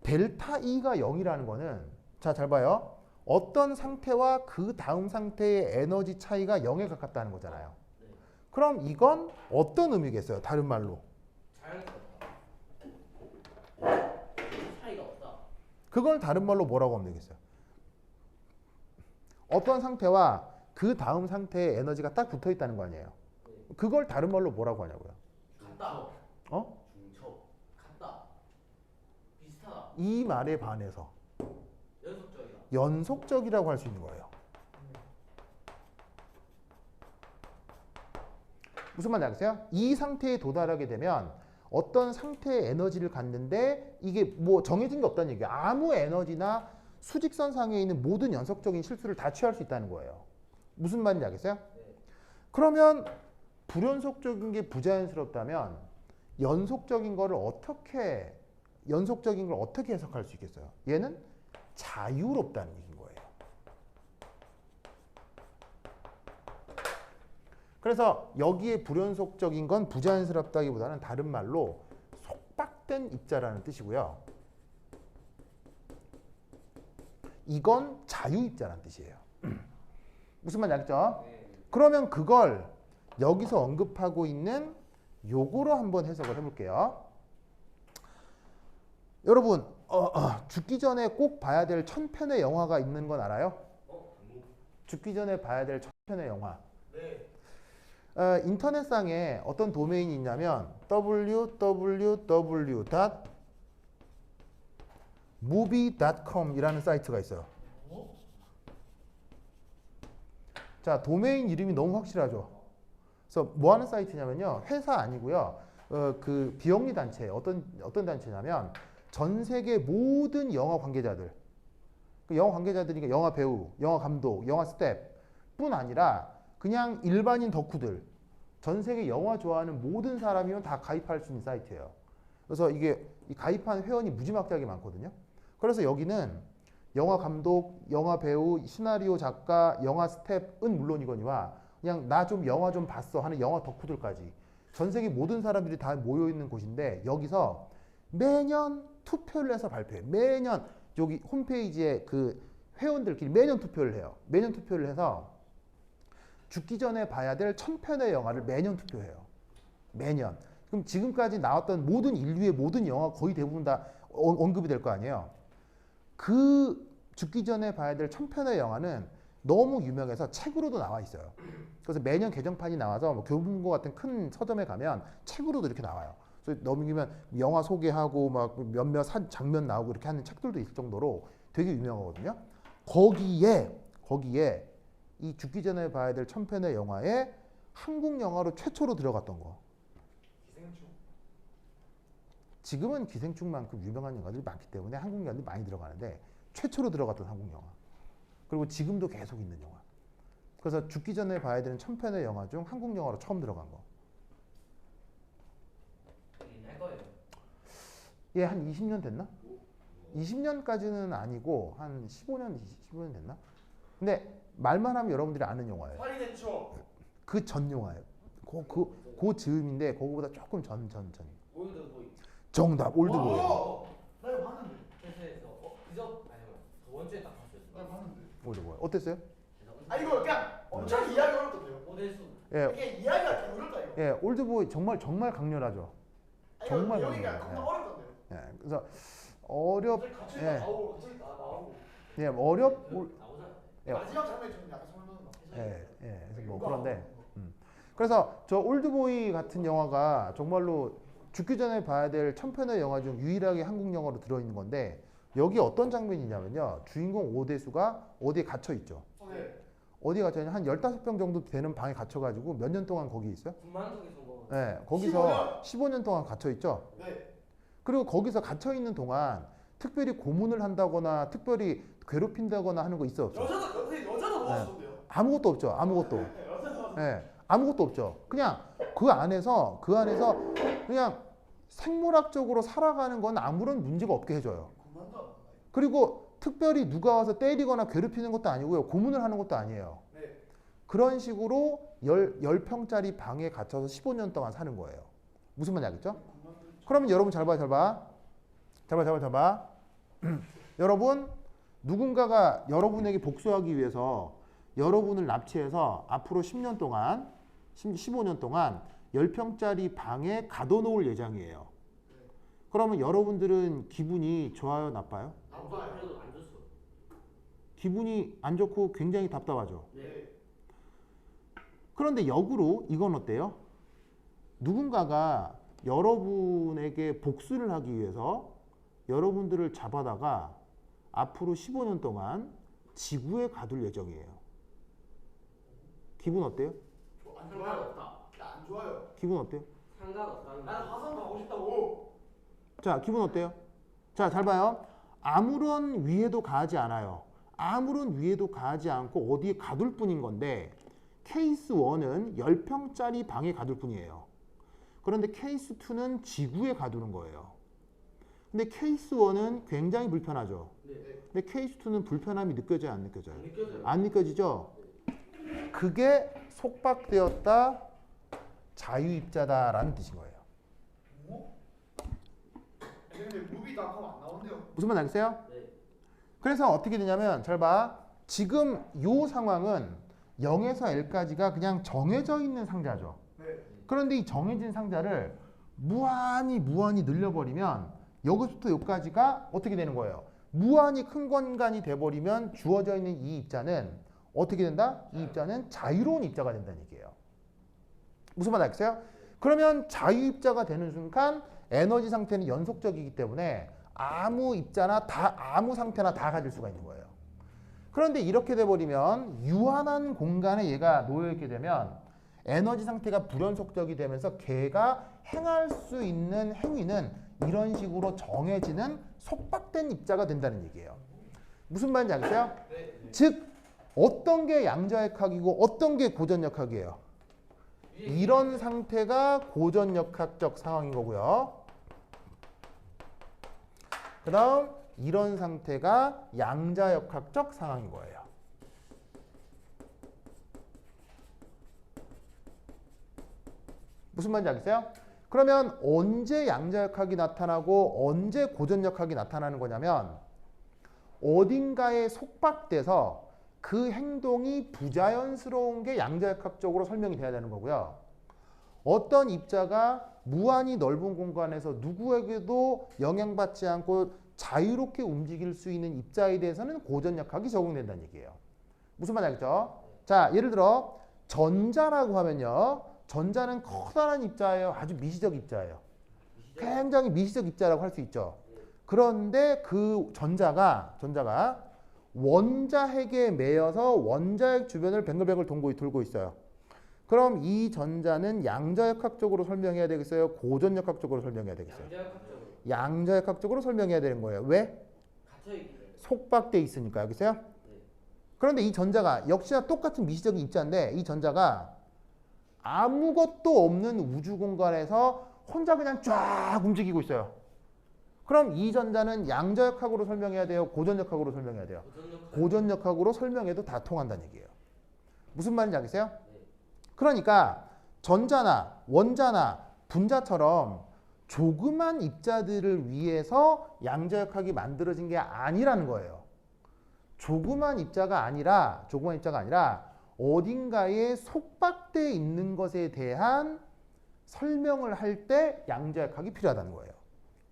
델타 E가 0이라는 거는 자, 잘 봐요. 어떤 상태와 그 다음 상태의 에너지 차이가 0에 가깝다는 거잖아요. 네. 그럼 이건 어떤 의미겠어요? 다른 말로. 자연스럽다. 차이가 없다. 그걸 다른 말로 뭐라고 하면 되겠어요? 어떤 상태와 그 다음 상태의 에너지가 딱 붙어 있다는 거 아니에요? 그걸 다른 말로 뭐라고 하냐고요? 같다. 어? 중첩. 같다. 비슷하다. 이 말에 반해서 연속적이다. 연속적이라고 할 수 있는 거예요. 무슨 말인지 알겠어요? 이 상태에 도달하게 되면 어떤 상태의 에너지를 갖는데 이게 뭐 정해진 게 없다는 얘기예요. 아무 에너지나 수직선상에 있는 모든 연속적인 실수를 다 취할 수 있다는 거예요. 무슨 말인지 알겠어요? 네. 그러면 불연속적인 게 부자연스럽다면 연속적인 걸 어떻게 해석할 수 있겠어요? 얘는 자유롭다는 얘기인 거예요. 그래서 여기에 불연속적인 건 부자연스럽다기보다는 다른 말로 속박된 입자라는 뜻이고요. 이건 자유입자라는 뜻이에요. 무슨 말인지 알겠죠? 네. 그러면 그걸 여기서 언급하고 있는 요거로 한번 해석을 해볼게요. 여러분 죽기 전에 꼭 봐야 될 1000편의 영화가 있는 건 알아요? 죽기 전에 봐야 될 1000편의 영화. 네. 인터넷상에 어떤 도메인이 있냐면 www.movie.com 이라는 사이트가 있어요. 자, 도메인 이름이 너무 확실하죠. 그래서 뭐 하는 사이트냐면요. 회사 아니고요. 그 비영리 단체, 어떤 단체냐면 전 세계 모든 영화 관계자들, 그 영화 관계자들이니까 영화 배우, 영화 감독, 영화 스태프뿐 아니라 그냥 일반인 덕후들, 전 세계 영화 좋아하는 모든 사람이면 다 가입할 수 있는 사이트예요. 그래서 이게 이 가입한 회원이 무지막지하게 많거든요. 그래서 여기는 영화 감독, 영화 배우, 시나리오 작가, 영화 스태프는 물론이거니와 그냥 나 좀 영화 좀 봤어 하는 영화 덕후들까지 전 세계 모든 사람들이 다 모여 있는 곳인데 여기서 매년 투표를 해서 발표해요. 매년 여기 홈페이지에 그 회원들끼리 매년 투표를 해요. 매년 투표를 해서 죽기 전에 봐야 될 1000편의 영화를 매년 투표해요. 매년. 그럼 지금까지 나왔던 모든 인류의 모든 영화 거의 대부분 다 언급이 될 거 아니에요. 그 죽기 전에 봐야 될 1000편의 영화는 너무 유명해서 책으로도 나와 있어요. 그래서 매년 개정판이 나와서 뭐 교보문고 같은 큰 서점에 가면 책으로도 이렇게 나와요. 그래서 넘기면 영화 소개하고 막 몇몇 장면 나오고 이렇게 하는 책들도 있을 정도로 되게 유명하거든요. 거기에 이 죽기 전에 봐야 될 1000편의 영화에 한국 영화로 최초로 들어갔던 거. 기생충. 지금은 기생충만큼 유명한 영화들이 많기 때문에 한국 영화들이 많이 들어가는데 최초로 들어갔던 한국 영화. 그리고 지금도 계속 있는 영화. 그래서 죽기 전에 봐야 되는 1000편의 영화 중 한국 영화로 처음 들어간 거. 할 거예요. 예, 한 20년 됐나? 20년까지는 아니고 한 15년 됐나? 근데 말만 하면 여러분들이 아는 영화예요. 살인의 추억. 그 전 영화예요. 그 즈음인데 그거보다 조금 전. 올드보이. 정답, 올드보이. 나 이거 봤는데. 회사에서 아니요. 저번 주에 딱 봤어요. 나 이거 봤는데. 올드보이. 어땠어요? 아 이거 그냥 엄청 이해하기 어렵던데요. 오대수. 예, 이게 이해하기가 되게 어렵다 이거. 예, 올드보이 정말 강렬하죠. 정말 여기가 강렬해요. 겁나 어렵던데요. 예, 그래서 갑자기 예. 나오고 갑자기 나오고. 예, 나오잖아. 예. 마지막 장면이 좀 약간 소름 돋는 거. 그래서 뭐 그런데 그래서 저 올드보이 같은 영화가 정말로 죽기 전에 봐야 될 1000편의 영화 중 유일하게 한국 영화로 들어있는 건데 여기 어떤 장면이냐면요. 주인공 오대수가 어디에 갇혀 있죠. 네. 어디에 갇혀 있냐? 한 15병 정도 되는 방에 갇혀가지고 몇 년 동안 거기 있어요? 군만석에서 뭐. 네, 거기서 15년 동안 갇혀 있죠. 네. 그리고 거기서 갇혀 있는 동안 특별히 고문을 한다거나 특별히 괴롭힌다거나 하는 거 있어 없어? 여자도 넣었던데요. 아무것도 없죠. 아무것도. 여자도. 네, 아무것도 없죠. 그냥 그 안에서 그냥 생물학적으로 살아가는 건 아무런 문제가 없게 해줘요. 그만도 안 나요. 그리고 특별히 누가 와서 때리거나 괴롭히는 것도 아니고요. 고문을 하는 것도 아니에요. 네. 그런 식으로 10평짜리 방에 갇혀서 15년 동안 사는 거예요. 무슨 말인지 알겠죠? 그러면 여러분 잘 봐. 여러분 누군가가 여러분에게 복수하기 위해서 여러분을 납치해서 앞으로 10년 동안 15년 동안 10평짜리 방에 가둬놓을 예정이에요. 그러면 여러분들은 기분이 좋아요, 나빠요? 안 좋아요. 그래도 안 줬어. 기분이 안 좋고 굉장히 답답하죠. 네. 그런데 역으로 이건 어때요? 누군가가 여러분에게 복수를 하기 위해서 여러분들을 잡아다가 앞으로 15년 동안 지구에 가둘 예정이에요. 기분 어때요? 안 좋아요. 상관없다. 안 좋아요. 기분 어때요? 상관없다는 나는 거. 화성 가고 싶다고. 자, 기분 어때요? 자, 잘 봐요. 아무런 위해도 가하지 않아요. 아무런 위해도 가하지 않고 어디에 가둘 뿐인 건데 케이스 1은 10평짜리 방에 가둘 뿐이에요. 그런데 케이스 2는 지구에 가두는 거예요. 근데 케이스 1은 굉장히 불편하죠. 네. 근데 케이스 2는 불편함이 느껴져요, 안 느껴져요? 안 느껴져요. 안 느껴지죠? 그게 속박되었다, 자유입자다라는 뜻인 거예요. 뭐? 근데 무비닷컴 안 나온대요. 무슨 말 알겠어요? 네. 그래서 어떻게 되냐면 잘 봐. 지금 이 상황은 0에서 L까지가 그냥 정해져 있는 상자죠. 네. 그런데 이 정해진 상자를 무한히 늘려버리면 여기서부터 여기까지가 어떻게 되는 거예요? 무한히 큰 공간이 돼버리면 주어져 있는 이 입자는 어떻게 된다? 이 입자는 자유로운 입자가 된다는 얘기예요. 무슨 말 알겠어요? 그러면 자유입자가 되는 순간 에너지 상태는 연속적이기 때문에 아무 입자나 아무 상태나 다 가질 수가 있는 거예요. 그런데 이렇게 돼버리면 유한한 공간에 얘가 놓여있게 되면 에너지 상태가 불연속적이 되면서 걔가 행할 수 있는 행위는 이런 식으로 정해지는 속박된 입자가 된다는 얘기예요. 무슨 말인지 알겠어요? 즉 어떤 게 양자역학이고 어떤 게 고전역학이에요? 이런 상태가 고전역학적 상황인 거고요. 그 다음 이런 상태가 양자역학적 상황인 거예요. 무슨 말인지 알겠어요? 그러면 언제 양자역학이 나타나고 언제 고전역학이 나타나는 거냐면 어딘가에 속박돼서 그 행동이 부자연스러운 게 양자역학적으로 설명이 돼야 되는 거고요. 어떤 입자가 무한히 넓은 공간에서 누구에게도 영향받지 않고 자유롭게 움직일 수 있는 입자에 대해서는 고전역학이 적용된다는 얘기예요. 무슨 말인지 알겠죠? 자, 예를 들어 전자라고 하면요. 전자는 커다란 입자예요. 아주 미시적 입자예요. 굉장히 미시적 입자라고 할 수 있죠. 그런데 그 전자가 원자핵에 매여서 원자핵 주변을 뱅글뱅글 돌고 있어요. 그럼 이 전자는 양자역학적으로 설명해야 되겠어요? 고전역학적으로 설명해야 되겠어요? 양자역학적으로. 양자역학적으로 설명해야 되는 거예요. 왜? 갇혀있기 때문에. 속박돼 있으니까. 알겠어요? 그런데 이 전자가 역시나 똑같은 미시적인 입자인데 이 전자가 아무것도 없는 우주 공간에서 혼자 그냥 쫙 움직이고 있어요. 그럼 이 전자는 양자역학으로 설명해야 돼요? 고전역학으로 설명해야 돼요? 고전역학으로 설명해도 다 통한다는 얘기예요. 무슨 말인지 알겠어요? 그러니까 전자나 원자나 분자처럼 조그만 입자들을 위해서 양자역학이 만들어진 게 아니라는 거예요. 조그만 입자가 아니라 어딘가에 속박되어 있는 것에 대한 설명을 할 때 양자역학이 필요하다는 거예요.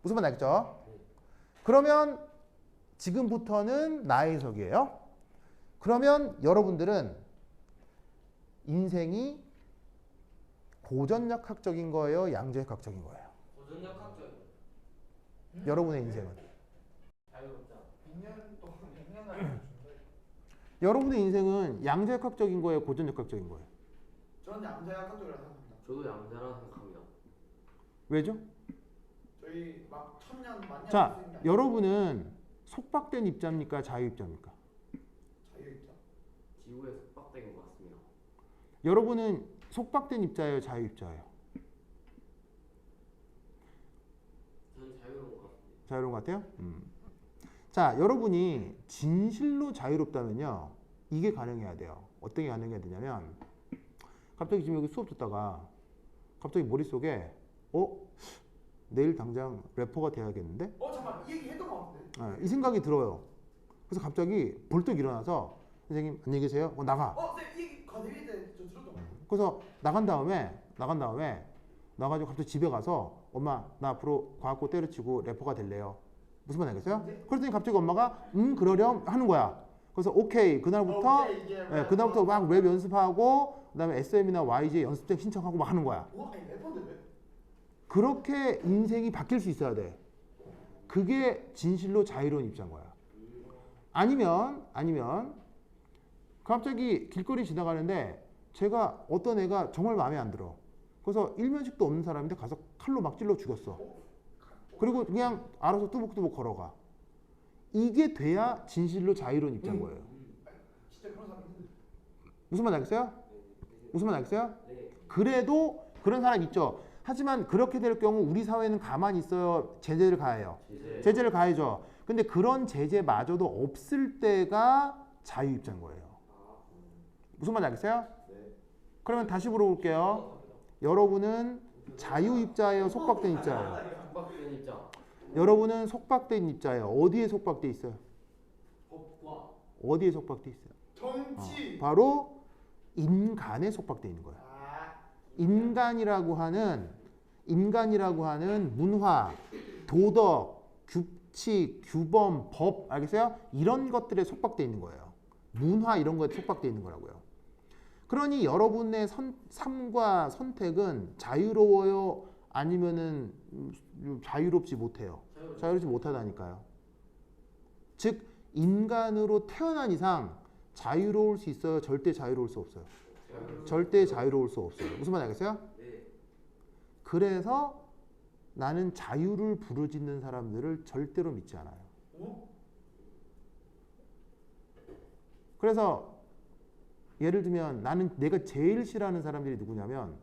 무슨 말 알겠죠? 그러면 지금부터는 나의 해석이에요. 그러면 여러분들은 인생이 고전역학적인 거예요? 양자역학적인 거예요? 고전역학적이에요. 여러분의 인생은? 자유롭자. 2년 동안 100년 안에 여러분의 인생은 양자역학적인 거예요? 고전역학적인 거예요? 저는 양자역학적이라고 생각합니다. 저도 양자라 생각합니다. 왜죠? 저희 막 천년 만년 자, 할수 있는 게 아니고 여러분은 속박된 입자입니까? 자유입자입니까? 자유입자. 지구에 속박된 것 같습니다. 여러분은 속박된 입자예요? 자유입자예요? 저는 자유로운 것 같습니다. 자유로운 것 같아요? 자, 여러분이 진실로 자유롭다면요. 이게 가능해야 돼요. 어떤 게 가능해야 되냐면 갑자기 지금 여기 수업 듣다가 갑자기 머릿속에 내일 당장 래퍼가 돼야겠는데? 잠깐 이 얘기 했던 것 같은데. 이 생각이 들어요. 그래서 갑자기 벌떡 일어나서 선생님 안녕히 계세요. 나가. 쌤, 이 과대위 때저 들었던 거. 그래서 나간 다음에 나가지고 갑자기 집에 가서 엄마 나 앞으로 과학고 때려치고 래퍼가 될래요. 무슨 말 알겠어요? 그랬더니 갑자기 엄마가 그러렴 하는 거야. 그래서 오케이 그날부터 그날부터 막 랩 연습하고 그다음에 SM이나 YG 연습생 신청하고 막 하는 거야. 와, 아니 래퍼인데 왜? 그렇게 인생이 바뀔 수 있어야 돼. 그게 진실로 자유로운 입장인 거야. 아니면 갑자기 길거리 지나가는데 제가 어떤 애가 정말 마음에 안 들어. 그래서 일면식도 없는 사람인데 가서 칼로 막 찔러 죽였어. 그리고 그냥 알아서 뚜벅뚜벅 걸어가. 이게 돼야 진실로 자유로운 입장인 거예요. 진짜 그런 사람 있는데. 무슨 말 알겠어요? 무슨 말 알겠어요? 네. 그래도 그런 사람 있죠. 하지만 그렇게 될 경우 우리 사회는 가만히 있어요. 제재를 가해요. 제재를 가해줘. 근데 그런 제재마저도 없을 때가 자유 입장인 거예요. 무슨 말인지 알겠어요? 그러면 다시 물어볼게요. 여러분은 자유 입자예요? 속박된 입자예요? 속박된 입장. 여러분은 속박된 입자예요. 어디에 속박돼 있어요? 법과 어디에 속박돼 있어요? 정치. 바로 인간에 속박돼 있는 거예요. 인간이라고 하는 문화, 도덕, 규칙, 규범, 법 알겠어요? 이런 것들에 속박돼 있는 거예요. 문화 이런 거에 속박돼 있는 거라고요. 그러니 여러분의 삶과 선택은 자유로워요? 아니면은 자유롭지 못해요? 자유롭지 못하다니까요. 즉 인간으로 태어난 이상 자유로울 수 있어요? 절대 자유로울 수 없어요? 절대 자유로울 수 없어요. 무슨 말인지 알겠어요? 네. 그래서 나는 자유를 부르짖는 사람들을 절대로 믿지 않아요. 그래서 예를 들면 내가 제일 싫어하는 사람들이 누구냐면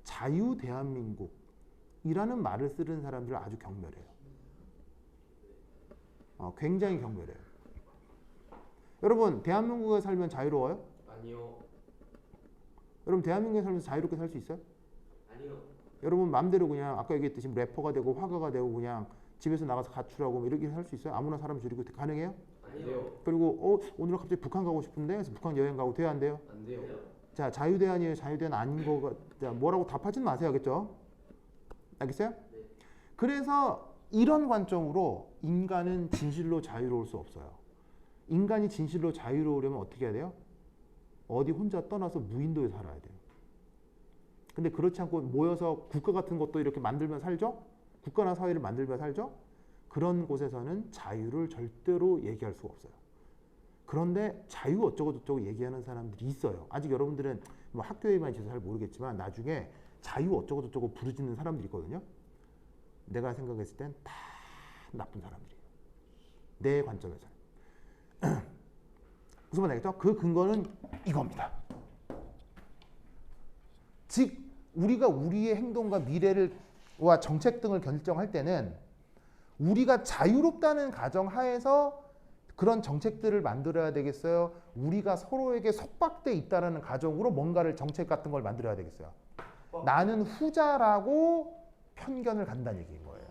자유 대한민국이라는 말을 쓰는 사람들을 아주 경멸해요. 굉장히 경멸해요. 여러분 대한민국에 살면 자유로워요? 아니요. 여러분 대한민국에 살면서 자유롭게 살 수 있어요? 아니요. 여러분 마음대로 그냥 아까 얘기했듯이 래퍼가 되고 화가가 되고 그냥 집에서 나가서 가출하고 뭐 이렇게 살 수 있어요? 아무나 사람 줄이고 가능해요? 아니요. 그리고 오늘 갑자기 북한 가고 싶은데 그래서 북한 여행 가고 돼야 안 돼요? 안 돼요. 자 자유대안이에요? 자유대안 아닌 거가 자, 뭐라고 답하지는 마세요. 알겠죠? 알겠어요? 네. 그래서 이런 관점으로 인간은 진실로 자유로울 수 없어요. 인간이 진실로 자유로우려면 어떻게 해야 돼요? 어디 혼자 떠나서 무인도에 살아야 돼요. 근데 그렇지 않고 모여서 국가 같은 것도 이렇게 만들면 살죠? 국가나 사회를 만들면 살죠? 그런 곳에서는 자유를 절대로 얘기할 수가 없어요. 그런데 자유 어쩌고 저쩌고 얘기하는 사람들이 있어요. 아직 여러분들은 뭐 학교에만 있어서 잘 모르겠지만 나중에 자유 어쩌고 저쩌고 부르짖는 사람들이 있거든요. 내가 생각했을 땐 다 나쁜 사람들이에요. 내 관점에서는. 무슨 말 알겠죠? 그 근거는 이겁니다. 즉 우리가 우리의 행동과 미래와 정책 등을 결정할 때는 우리가 자유롭다는 가정하에서 그런 정책들을 만들어야 되겠어요? 우리가 서로에게 속박돼 있다는 가정으로 뭔가를 정책 같은 걸 만들어야 되겠어요? 나는 후자라고 편견을 간다는 얘기인 거예요.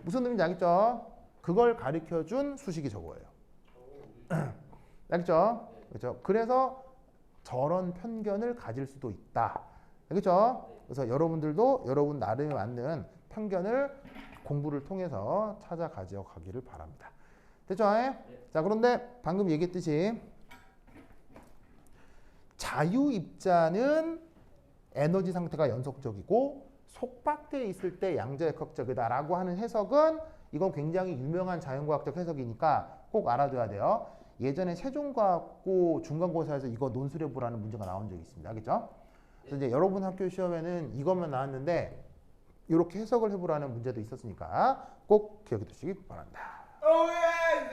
무슨 의미인지 알겠죠? 그걸 가르쳐준 수식이 저거예요. 알겠죠? 그렇죠? 그래서 저런 편견을 가질 수도 있다. 알겠죠? 그래서 여러분들도 여러분 나름에 맞는 편견을 공부를 통해서 찾아 가져가기를 바랍니다. 됐죠? 자, 그런데 방금 얘기했듯이 자유 입자는 에너지 상태가 연속적이고 속박되어 있을 때 양자역학적이다라고 하는 해석은 이건 굉장히 유명한 자연과학적 해석이니까 꼭 알아둬야 돼요. 예전에 세종과학고 중간고사에서 이거 논술해 보라는 문제가 나온 적이 있습니다. 알겠죠? 그래서 이제 여러분 학교 시험에는 이것만 나왔는데 이렇게 해석을 해보라는 문제도 있었으니까 꼭 기억해 두시기 바랍니다. 오예,